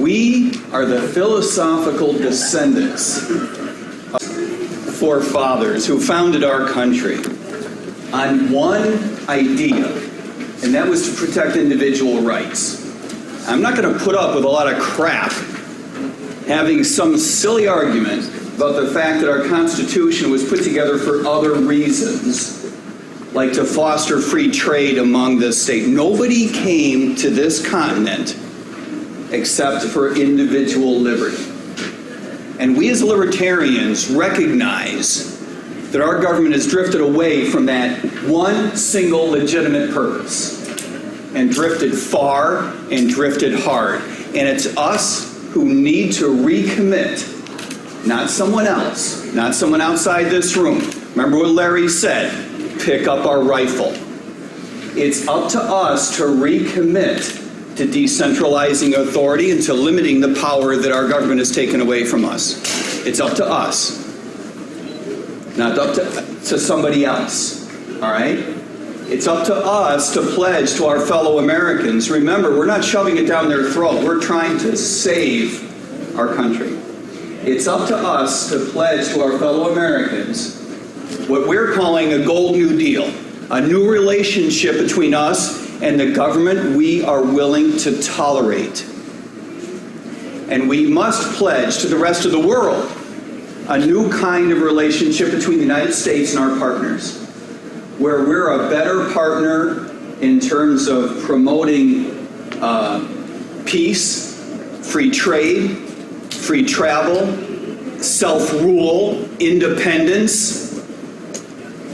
We are the philosophical descendants of forefathers who founded our country on one idea, and that was to protect individual rights. I'm not going to put up with a lot of crap having some silly argument about the fact that our Constitution was put together for other reasons, like to foster free trade among the states. Nobody came to this continent except for individual liberty. And we as libertarians recognize that our government has drifted away from that one single legitimate purpose and drifted far and drifted hard. And it's us who need to recommit, not someone else, not someone outside this room. Remember what Larry said, pick up our rifle. It's up to us to recommit to decentralizing authority and to limiting the power that our government has taken away from us. It's up to us, not up to somebody else, all right? It's up to us to pledge to our fellow Americans. Remember, we're not shoving it down their throat. We're trying to save our country. It's up to us to pledge to our fellow Americans what we're calling a Gold New Deal, a new relationship between us and the government we are willing to tolerate. And we must pledge to the rest of the world a new kind of relationship between the United States and our partners, where we're a better partner in terms of promoting peace, free trade, free travel, self-rule, independence.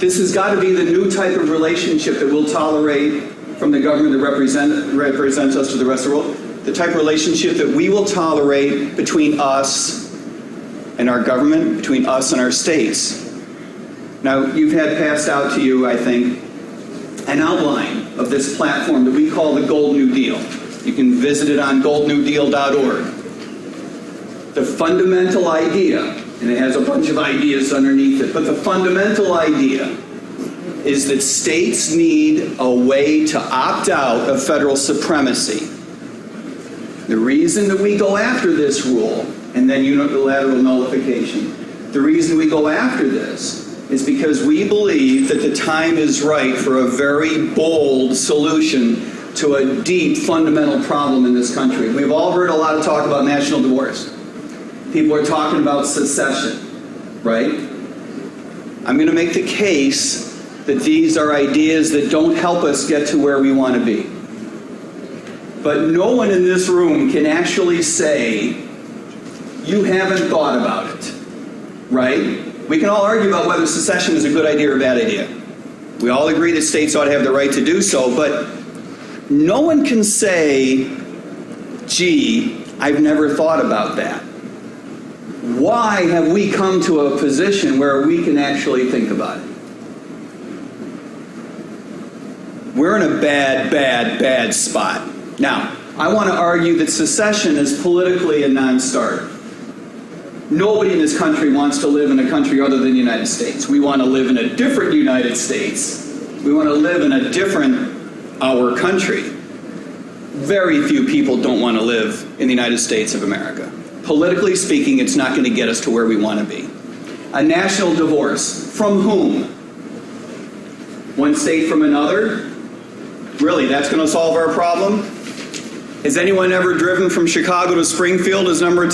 This has got to be the new type of relationship that we'll tolerate from the government that represents us to the rest of the world. The type of relationship that we will tolerate between us and our government, between us and our states. Now, you've had passed out to you, I think, an outline of this platform that we call the Gold New Deal. You can visit it on goldnewdeal.org. The fundamental idea, and it has a bunch of ideas underneath it, but the fundamental idea is that states need a way to opt out of federal supremacy. The reason that we go after this rule, and then unilateral nullification, the reason we go after this is because we believe that the time is right for a very bold solution to a deep fundamental problem in this country. We've all heard a lot of talk about national divorce. People are talking about secession, right? I'm going to make the case that these are ideas that don't help us get to where we want to be. But no one in this room can actually say, you haven't thought about it, right? We can all argue about whether secession is a good idea or a bad idea. We all agree that states ought to have the right to do so, but no one can say, gee, I've never thought about that. Why have we come to a position where we can actually think about it? We're in a bad spot. Now, I want to argue that secession is politically a non-starter. Nobody in this country wants to live in a country other than the United States. We want to live in a different United States. We want to live in a different our country. Very few people don't want to live in the United States of America. Politically speaking, it's not going to get us to where we want to be. A national divorce. From whom? One state from another? Really, that's going to solve our problem? Has anyone ever driven from Chicago to Springfield as number of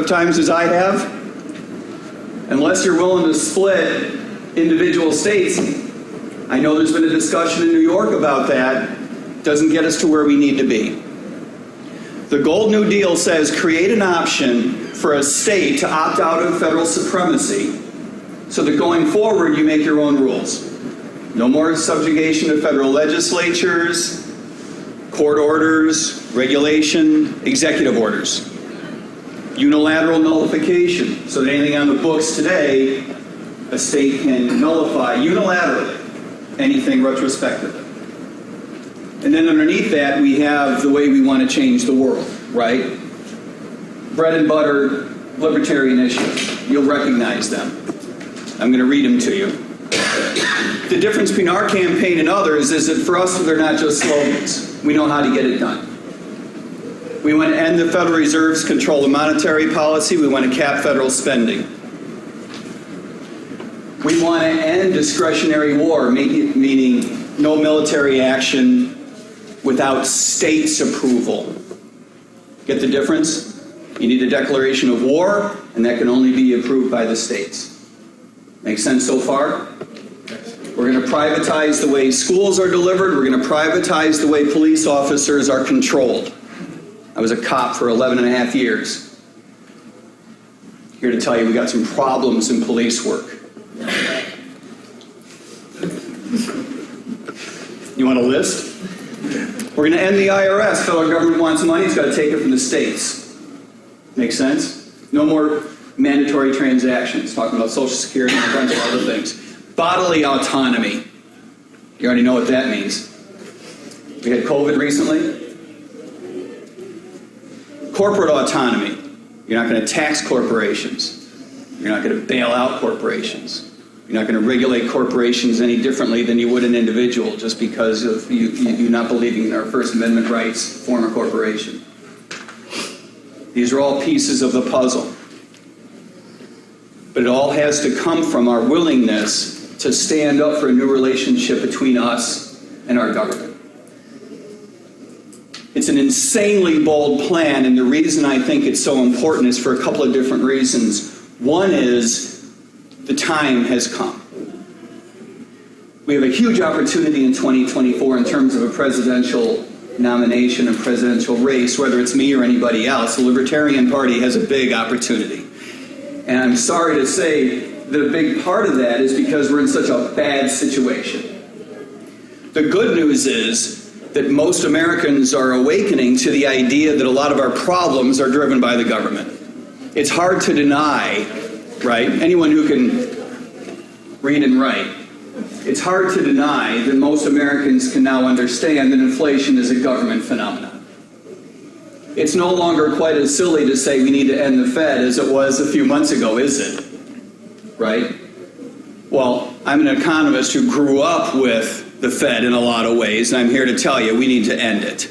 times as I have? Unless you're willing to split individual states. I know there's been a discussion in New York about that. Doesn't get us to where we need to be. The Gold New Deal says create an option for a state to opt out of federal supremacy so that going forward you make your own rules. No more subjugation to federal legislatures, court orders, regulation, executive orders. Unilateral nullification, so that anything on the books today, a state can nullify unilaterally anything retrospectively. And then underneath that, we have the way we want to change the world, right? Bread and butter libertarian issues. You'll recognize them. I'm going to read them to you. The difference between our campaign and others is that for us, they're not just slogans. We know how to get it done. We want to end the Federal Reserve's control of monetary policy. We want to cap federal spending. We want to end discretionary war, meaning no military action without states' approval. Get the difference? You need a declaration of war, and that can only be approved by the states. Make sense so far? We're going to privatize the way schools are delivered. We're going to privatize the way police officers are controlled. I was a cop for 11 and a half years. Here to tell you we got some problems in police work. You want a list? We're going to end the IRS. Federal government wants money, it's got to take it from the states. Make sense? No more mandatory transactions. Talking about Social Security and a bunch of other things. Bodily autonomy. You already know what that means. We had COVID recently. Corporate autonomy. You're not going to tax corporations. You're not going to bail out corporations. You're not going to regulate corporations any differently than you would an individual just because of you not believing in our First Amendment rights, form a corporation. These are all pieces of the puzzle. But it all has to come from our willingness to stand up for a new relationship between us and our government. It's an insanely bold plan, and the reason I think it's so important is for a couple of different reasons. One is the time has come. We have a huge opportunity in 2024 in terms of a presidential nomination, a presidential race, whether it's me or anybody else. The Libertarian Party has a big opportunity. And I'm sorry to say that a big part of that is because we're in such a bad situation. The good news is that most Americans are awakening to the idea that a lot of our problems are driven by the government. It's hard to deny, right? Anyone who can read and write. It's hard to deny that most Americans can now understand that inflation is a government phenomenon. It's no longer quite as silly to say we need to end the Fed as it was a few months ago, is it? Right? Well, I'm an economist who grew up with the Fed in a lot of ways, and I'm here to tell you we need to end it.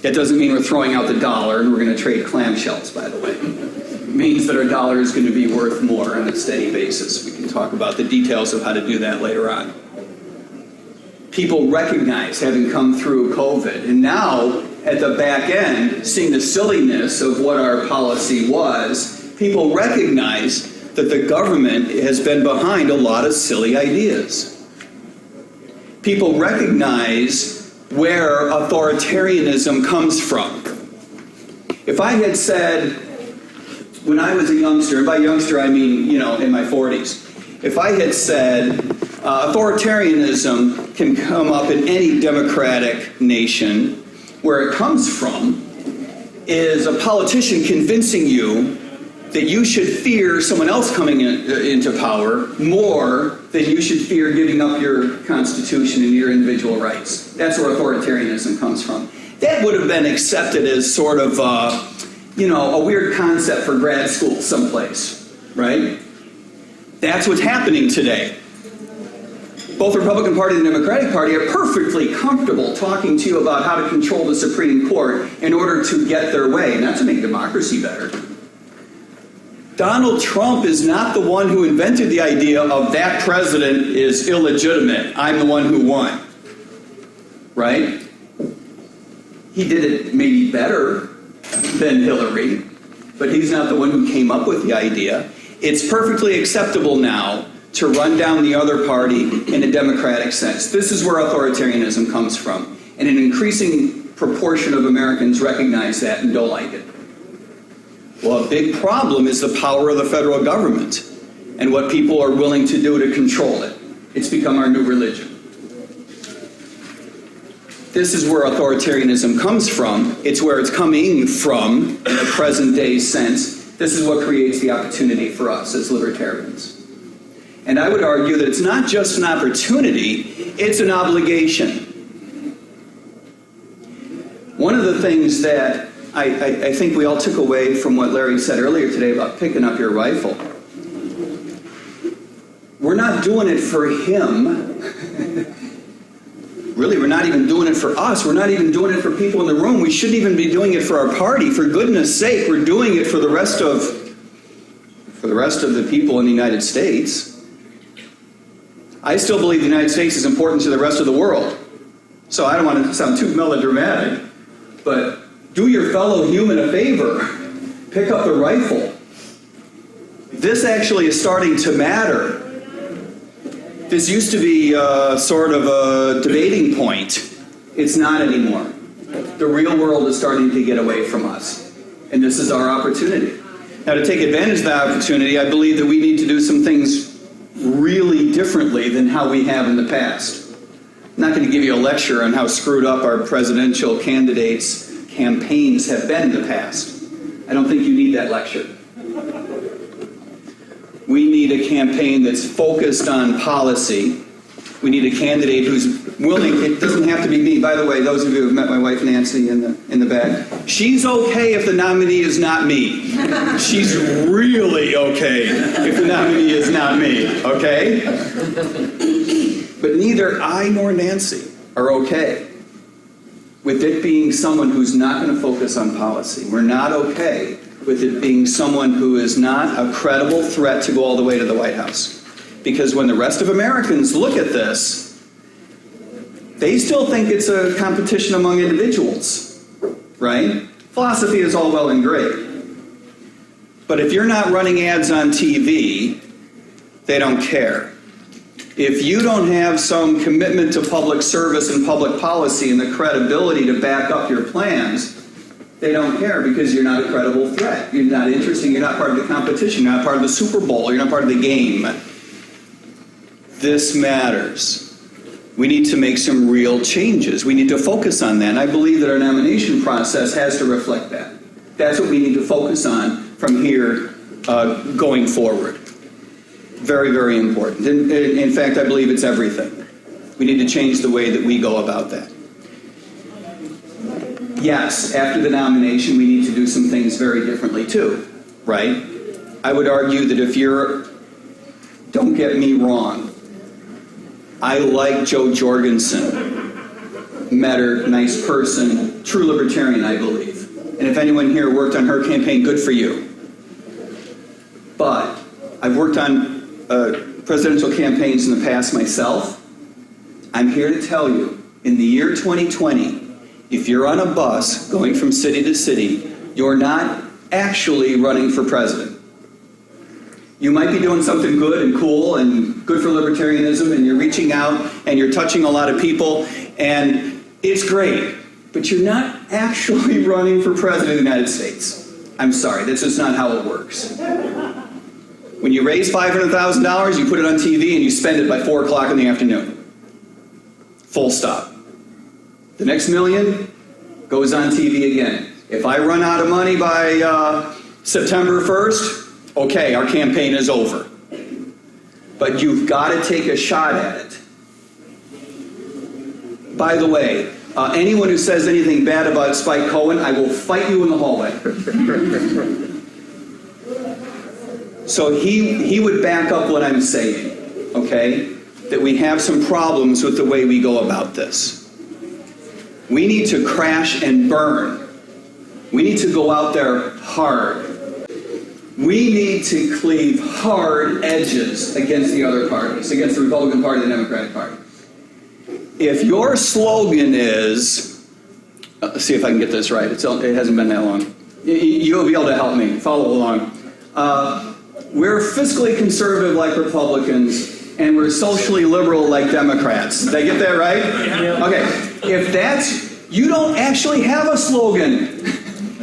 That doesn't mean we're throwing out the dollar and we're going to trade clamshells, by the way. It means that our dollar is going to be worth more on a steady basis. We can talk about the details of how to do that later on. People recognize, having come through COVID, and now at the back end, seeing the silliness of what our policy was, people recognize that the government has been behind a lot of silly ideas. People recognize where authoritarianism comes from. If I had said, when I was a youngster, and by youngster I mean, in my 40s, if I had said authoritarianism can come up in any democratic nation, where it comes from is a politician convincing you that you should fear someone else coming into power more than you should fear giving up your Constitution and your individual rights. That's where authoritarianism comes from. That would have been accepted as sort of, a weird concept for grad school someplace, right? That's what's happening today. Both the Republican Party and the Democratic Party are perfectly comfortable talking to you about how to control the Supreme Court in order to get their way, not to make democracy better. Donald Trump is not the one who invented the idea of that president is illegitimate. I'm the one who won. Right? He did it maybe better than Hillary, but he's not the one who came up with the idea. It's perfectly acceptable now to run down the other party in a democratic sense. This is where authoritarianism comes from. And an increasing proportion of Americans recognize that and don't like it. Well, a big problem is the power of the federal government and what people are willing to do to control it. It's become our new religion. This is where authoritarianism comes from. It's where it's coming from in a present day sense. This is what creates the opportunity for us as libertarians. And I would argue that it's not just an opportunity, it's an obligation. One of the things that I think we all took away from what Larry said earlier today about picking up your rifle. We're not doing it for him. Really, we're not not even doing it for us. We're not even doing it for people in the room. We shouldn't even be doing it for our party. For goodness sake, we're doing it for the rest of the people in the United States. I still believe the United States is important to the rest of the world. So I don't want to sound too melodramatic, but do your fellow human a favor. Pick up the rifle. This actually is starting to matter. This used to be sort of a debating point. It's not anymore. The real world is starting to get away from us. And this is our opportunity. Now, to take advantage of that opportunity, I believe that we need to do some things really differently than how we have in the past. I'm not going to give you a lecture on how screwed up our presidential candidates' campaigns have been in the past. I don't think you need that lecture. We need a campaign that's focused on policy. We need a candidate who's willing. It doesn't have to be me. By the way, those of you who have met my wife Nancy in the back, she's okay if the nominee is not me. She's really okay if the nominee is not me, okay? But neither I nor Nancy are okay with it being someone who's not going to focus on policy. We're not okay with it being someone who is not a credible threat to go all the way to the White House. Because when the rest of Americans look at this, they still think it's a competition among individuals, right? Philosophy is all well and great. But if you're not running ads on TV, they don't care. If you don't have some commitment to public service and public policy and the credibility to back up your plans, they don't care because you're not a credible threat. You're not interesting. You're not part of the competition. You're not part of the Super Bowl. You're not part of the game. This matters. We need to make some real changes. We need to focus on that. And I believe that our nomination process has to reflect that. That's what we need to focus on from here going forward. Very, very important. In fact, I believe it's everything. We need to change the way that we go about that. Yes, after the nomination, we need to do some things very differently too, right? I would argue that if you're, don't get me wrong, I like Jo Jorgensen. Met her, nice person, true libertarian, I believe. And if anyone here worked on her campaign, good for you. But I've worked on presidential campaigns in the past myself. I'm here to tell you, in the year 2020, if you're on a bus going from city to city, you're not actually running for president. You might be doing something good and cool and good for libertarianism, and you're reaching out and you're touching a lot of people, and it's great, but you're not actually running for president of the United States. I'm sorry, that's just not how it works. When you raise $500,000, you put it on TV and you spend it by 4 o'clock in the afternoon. Full stop. The next million goes on TV again. If I run out of money by September 1st, okay, our campaign is over. But you've got to take a shot at it. By the way, anyone who says anything bad about Spike Cohen, I will fight you in the hallway. So he would back up what I'm saying, okay? That we have some problems with the way we go about this. We need to crash and burn. We need to go out there hard. We need to cleave hard edges against the other parties, against the Republican Party and the Democratic Party. If your slogan is, let's see if I can get this right. It hasn't been that long. You'll be able to help me. Follow along. We're fiscally conservative like Republicans, and we're socially liberal like Democrats. Did I get that right? Yeah. Okay. If that's, you don't actually have a slogan.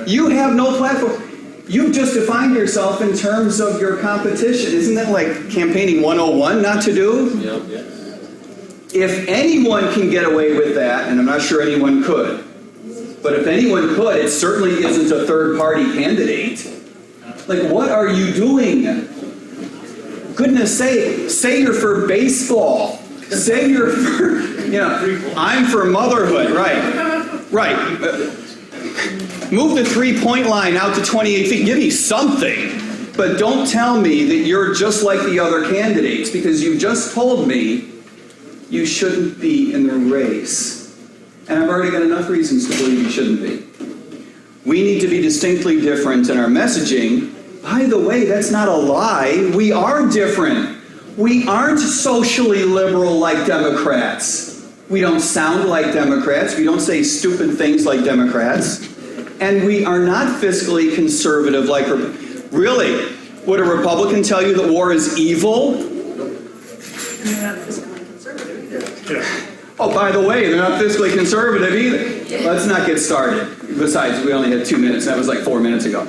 You have no platform. You've just defined yourself in terms of your competition. Isn't that like campaigning 101 not to do? Yep. Yeah. If anyone can get away with that, and I'm not sure anyone could, but if anyone could, it certainly isn't a third-party candidate. Like, what are you doing? Goodness sake, say you're for baseball. Say you're for, I'm for motherhood, right. Move the three-point line out to 28 feet. Give me something. But don't tell me that you're just like the other candidates, because you just told me you shouldn't be in the race. And I've already got enough reasons to believe you shouldn't be. We need to be distinctly different in our messaging. By the way, that's not a lie. We are different. We aren't socially liberal like Democrats. We don't sound like Democrats. We don't say stupid things like Democrats. And we are not fiscally conservative like... Really? Would a Republican tell you that war is evil? And they're not fiscally conservative either. Yeah. Oh, by the way, they're not fiscally conservative either. Let's not get started. Besides, we only had 2 minutes. That was like 4 minutes ago.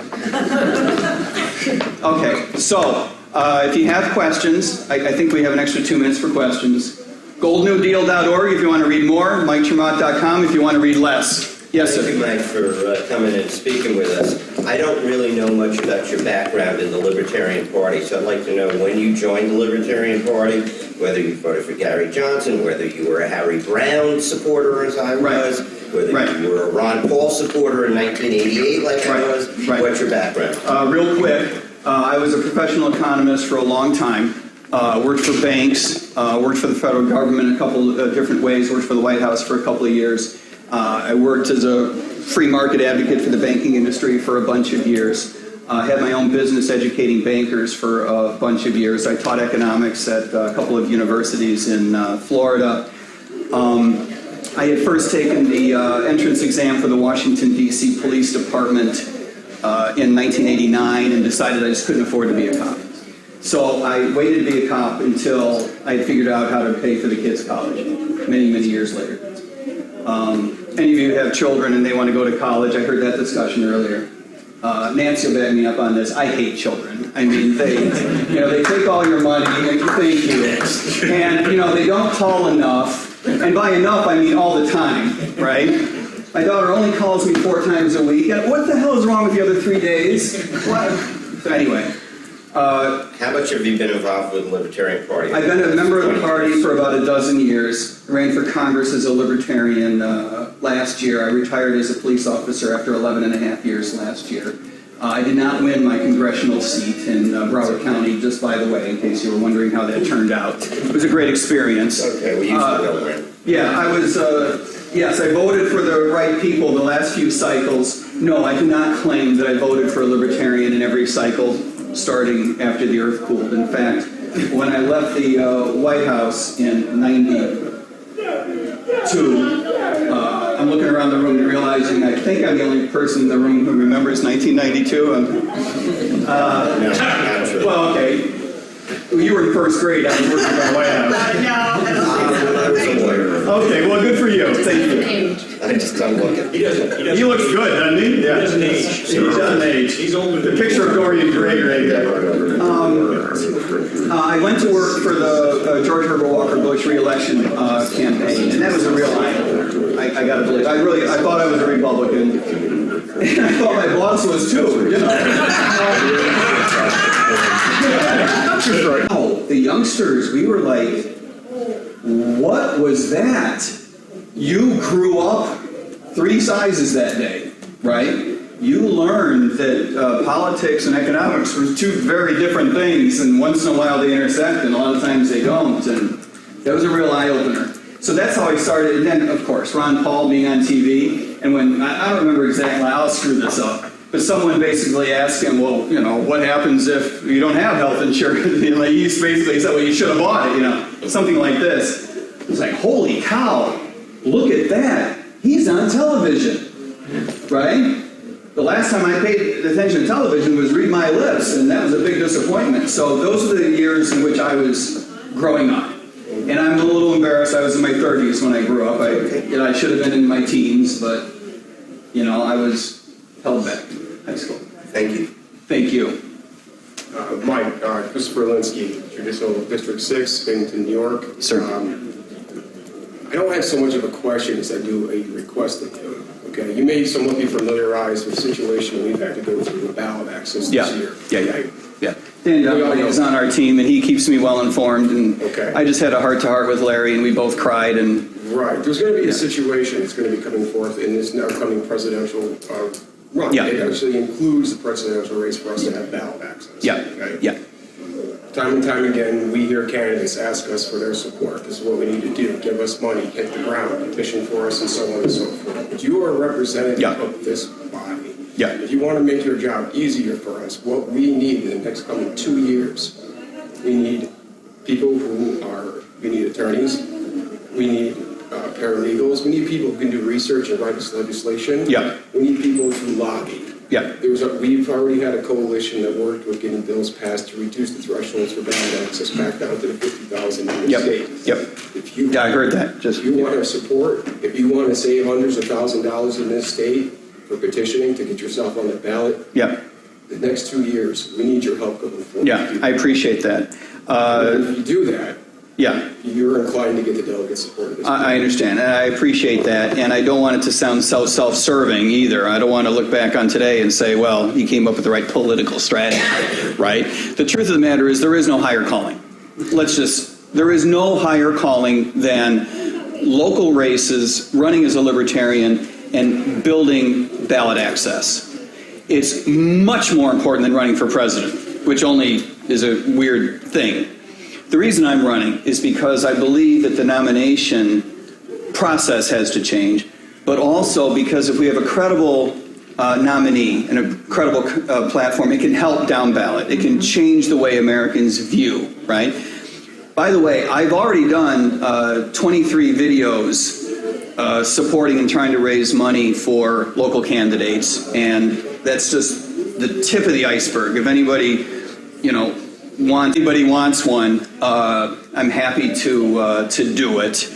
Okay, so if you have questions, I think we have an extra 2 minutes for questions. goldnewdeal.org if you want to read more. MikeTremont.com if you want to read less. Yes, sir. Thank you, Mike, for coming and speaking with us. I don't really know much about your background in the Libertarian Party, so I'd like to know when you joined the Libertarian Party, whether you voted for Gary Johnson, whether you were a Harry Brown supporter as I was, whether you were a Ron Paul supporter in 1988 like I was. What's your background? Real quick, I was a professional economist for a long time. Worked for banks, worked for the federal government in a couple of different ways, worked for the White House for a couple of years. I worked as a free market advocate for the banking industry for a bunch of years. Had my own business educating bankers for a bunch of years. I taught economics at a couple of universities in Florida. I had first taken the entrance exam for the Washington, D.C. Police Department in 1989 and decided I just couldn't afford to be a cop. So I waited to be a cop until I had figured out how to pay for the kids' college, many, many years later. Any of you have children and they want to go to college, I heard that discussion earlier. Nancy will back me up on this. I hate children. I mean, they take all your money, and thank you. And, they don't call enough. And by enough, I mean all the time, right? My daughter only calls me 4 times a week. What the hell is wrong with the other 3 days? What? So anyway. How much have you been involved with the Libertarian Party? I've been a member of the party for about a dozen years. I ran for Congress as a Libertarian last year. I retired as a police officer after 11 and a half years last year. I did not win my congressional seat in Broward County, just by the way, in case you were wondering how that turned out. It was a great experience. Okay, we usually don't win. Yeah, I was, yes, I voted for the right people the last few cycles. No, I do not claim that I voted for a Libertarian in every cycle, starting after the earth cooled. In fact, when I left the White House in '92, I'm looking around the room and realizing I think I'm the only person in the room who remembers 1992. Well, okay. You were in first grade. I was working at the White House. Okay, well, good for you. Thank you. I just don't look at him. He looks good, doesn't he? Yeah. He doesn't age. He doesn't age. He's older. The picture of Dorian Gray right there. I went to work for the George Herbert Walker Bush re-election campaign, and that was a real eye-opener. I got to believe. I thought I was a Republican, and I thought my boss was too. Oh, the youngsters, we were like, what was that? You grew up 3 sizes that day, right? You learned that politics and economics were 2 very different things, and once in a while they intersect, and a lot of times they don't, and that was a real eye-opener. So that's how I started, and then, of course, Ron Paul being on TV, and when, I don't remember exactly, I'll screw this up, but someone basically asked him, well, what happens if you don't have health insurance? He basically said, well, you should have bought it, something like this. It was like, holy cow, look at that. He's on television, right? The last time I paid attention to television was Read My Lips, and that was a big disappointment. So those are the years in which I was growing up. And I'm a little embarrassed. I was in my 30s when I grew up. I should have been in my teens, but, I was held back in high school. Thank you. Thank you. Mike, Christopher Linsky, Judicial District 6, Binghamton, New York. Sir. I don't have so much of a question as I do a request of you. Okay, you may somewhat be familiarized with the situation we've had to go through with ballot access this year. Yeah. Dan Dunkley is on our team, and he keeps me well informed. And I just had a heart-to-heart with Larry, and we both cried. And there's going to be a situation that's going to be coming forth in this now coming presidential run. Yeah. It actually includes the presidential race for us to have ballot access. Yeah. Okay? Yeah. time and time again, we hear candidates ask us for their support. This is what we need to do. Give us money, hit the ground, petition for us, and so on and so forth. But you are a representative Yeah. of this body. Yeah. If you want to make your job easier for us, what we need in the next coming 2 years, we need people we need attorneys, we need paralegals, we need people who can do research and write this legislation. Yeah. We need people to lobby. Yeah. We've already had a coalition that worked with getting bills passed to reduce the thresholds for ballot access back down to the 50,000 in the Yep. state. Yep. If you, Yeah, I heard that. if you want our support, if you want to save hundreds of $1,000s in this state for petitioning to get yourself on the ballot, Yeah. the next 2 years, we need your help going forward. Yeah, I appreciate that. If you do that, Yeah. you're inclined to get the delegate support of this. I understand, and I appreciate that, and I don't want it to sound so self-serving either. I don't want to look back on today and say, well, he came up with the right political strategy, right? The truth of the matter is there is no higher calling. There is no higher calling than local races, running as a libertarian, and building ballot access. It's much more important than running for president, which only is a weird thing. The reason I'm running is because I believe that the nomination process has to change, but also because if we have a credible nominee and a credible platform, it can help down ballot. It can change the way Americans view, right? By the way, I've already done 23 videos supporting and trying to raise money for local candidates, and that's just the tip of the iceberg. If anybody, wants one, I'm happy to do it.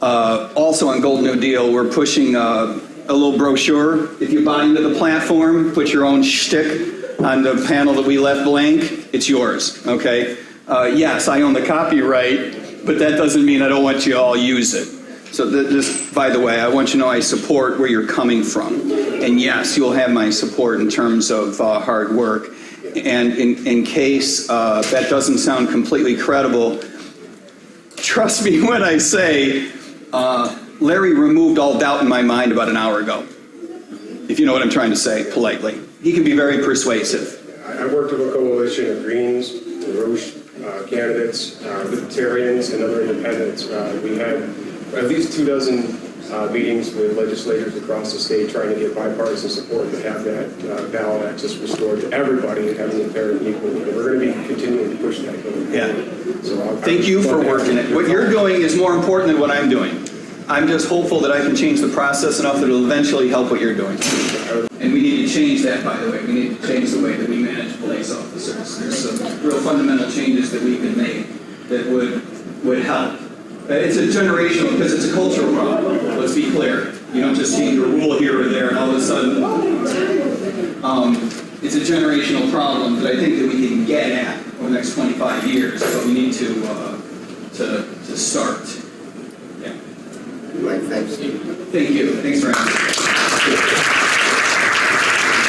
Also on Golden New Deal, we're pushing a little brochure. If you buy into the platform, put your own shtick on the panel that we left blank, it's yours, okay? Yes, I own the copyright, but that doesn't mean I don't want you to all use it. So just, by the way, I want you to know I support where you're coming from. And yes, you'll have my support in terms of hard work. And in case that doesn't sound completely credible, trust me when I say Larry removed all doubt in my mind about an hour ago, if you know what I'm trying to say politely. He can be very persuasive. I worked with a coalition of Greens, Rouge candidates, Libertarians, and other independents. We had at least 24 meetings with legislators across the state trying to get bipartisan support to have that ballot access restored to everybody and having it fair and equal. And we're going to be continuing to push that going forward. Yeah. So Thank you for working it. What you're doing is more important than what I'm doing. I'm just hopeful that I can change the process enough that it'll eventually help what you're doing. And we need to change that, by the way. We need to change the way that we manage police officers. There's some real fundamental changes that we can make that would help. It's a generational, because it's a cultural problem. Let's be clear. You don't just change a rule here or there and all of a sudden, it's a generational problem that I think that we can get at over the next 25 years, but we need to start. Yeah. Mike, thanks. Thank you. Thanks for asking.